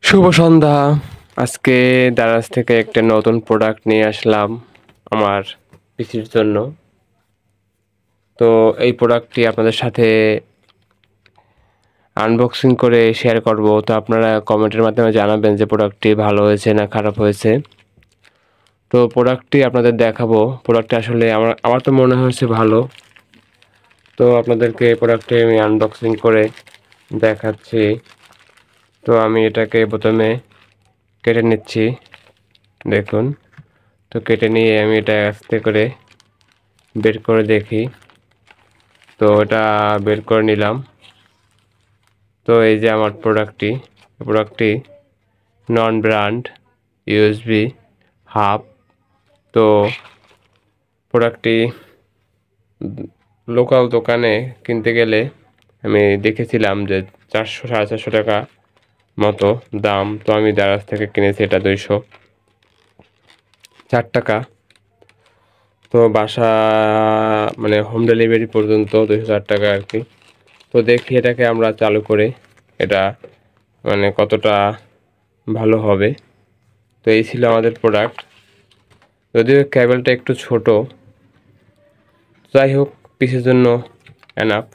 শুভ সন্ধ্যা। আজকে দারাজ থেকে একটা নতুন প্রোডাক্ট নিয়ে আসলাম আমার পিসির জন্য। তো এই প্রোডাক্টটি আপনাদের সাথে আনবক্সিং করে শেয়ার করব। তো আপনারা কমেন্টের মাধ্যমে জানাবেন যে প্রোডাক্টটি ভালো হয়েছে না খারাপ হয়েছে। তো প্রোডাক্টটি আপনাদের দেখাবো। প্রোডাক্টটি আসলে আমার তো মনে হয়েছে ভালো। তো আপনাদেরকে প্রোডাক্টটি আমি আনবক্সিং করে দেখাচ্ছি। তো আমি এটাকে প্রথমে কেটে নিচ্ছি, দেখুন। তো কেটে নিয়ে আমি এটা আস্তে করে বের করে দেখি। তো এটা বের করে নিলাম। তো এই যে আমার প্রোডাক্টটি নন ব্র্যান্ড ইউএসবি হাব। তো প্রোডাক্টটি লোকাল দোকানে কিনতে গেলে আমি দেখেছিলাম যে 400 সাড়ে 400 টাকা মতো দাম। তো আমি দারাজ থেকে কিনেছি এটা 204 টাকা। তো বাসা মানে হোম ডেলিভারি পর্যন্ত 204 টাকা আর কি। তো দেখি এটাকে আমরা চালু করে এটা মানে কতটা ভালো হবে। তো এই ছিল আমাদের প্রোডাক্ট। যদিও কেবলটা একটু ছোট, যাই হোক পিসের জন্য এনাফ।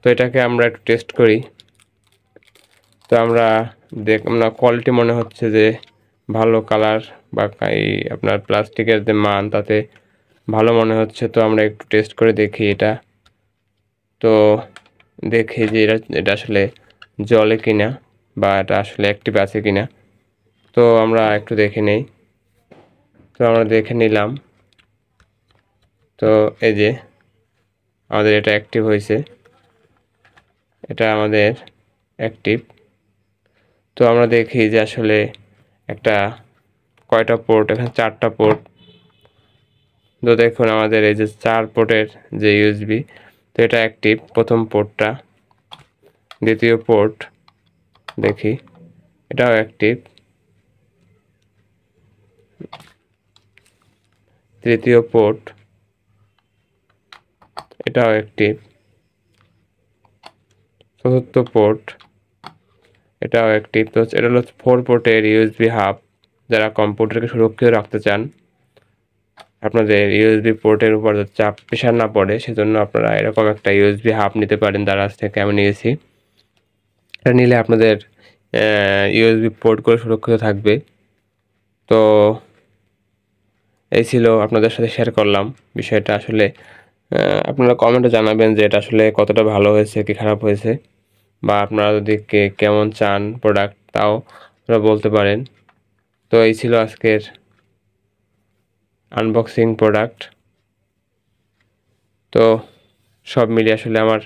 তো এটাকে আমরা একটু টেস্ট করি। তো আমরা আমরা কোয়ালিটি মনে হচ্ছে যে ভালো কালার বা এই আপনার প্লাস্টিকের যে মান তাতে ভালো মনে হচ্ছে। তো আমরা একটু টেস্ট করে দেখি এটা। তো দেখি যে এটা আসলে জলে কিনা বা এটা আসলে অ্যাক্টিভ আছে কিনা। তো আমরা একটু দেখে নেই। তো আমরা দেখে নিলাম। তো এই যে আমাদের এটা অ্যাক্টিভ হয়েছে, এটা আমাদের অ্যাক্টিভ। তো আমরা দেখি যে আসলে একটা কয়টা পোর্ট, এখানে 4টা পোর্ট। তো দেখুন আমাদের এই যে 4 পোর্টের যে ইউএসবি, তো এটা অ্যাক্টিভ প্রথম পোর্টটা। দ্বিতীয় পোর্ট দেখি, এটাও অ্যাক্টিভ। তৃতীয় পোর্ট, এটাও অ্যাক্টিভ। চতুর্থ পোর্ট, এটাও অ্যাক্টিভ। তো এটা হলো 4 পোর্টের ইউএসবি হাব। যারা কম্পিউটারকে সুরক্ষিত রাখতে চান, আপনাদের ইউএসবি পোর্টের উপর চাপ প্রেশার না পড়ে, সেজন্য আপনারা এরকম একটা ইউএসবি হাব নিতে পারেন। দারাজ থেকে আমি নিয়েছি। এটা নিলে আপনাদের ইউএসবি পোর্টগুলো সুরক্ষিত থাকবে। তো এই ছিল আপনাদের সাথে শেয়ার করলাম বিষয়টা। আসলে আপনারা কমেন্টে জানাবেন যে এটা আসলে কতটা ভালো হয়েছে কি খারাপ হয়েছে, বা আপনারা যদি কেমন চান প্রোডাক্ট তাও আপনারা বলতে পারেন। তো এই ছিল আজকের আনবক্সিং প্রোডাক্ট। তো সব মিলিয়ে আসলে আমার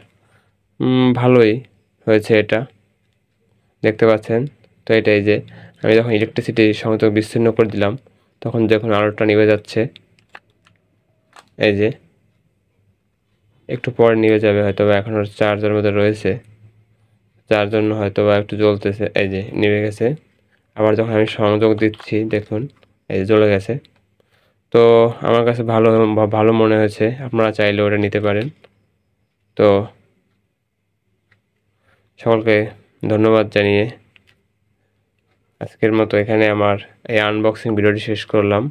ভালোই হয়েছে এটা, দেখতে পাচ্ছেন। তো এটাই যে আমি যখন ইলেকট্রিসিটি সংযোগ বিচ্ছিন্ন করে দিলাম, তখন যখন আলোটা নিভে যাচ্ছে, এই যে একটু পরে নিভে যাবে হয়তো, বা এখনও চার্জের মধ্যে রয়েছে, যার জন্য হয়তো বা একটু জ্বলতেছে। এই যে নিভে গেছে। আবার যখন আমি সংযোগ দিচ্ছি দেখুন, এই যে জ্বলে গেছে। তো আমার কাছে ভালো ভালো মনে হয়েছে। আপনারা চাইলে ওটা নিতে পারেন। তো সকলকে ধন্যবাদ জানিয়ে আজকের মতো এখানে আমার এই আনবক্সিং ভিডিওটি শেষ করলাম।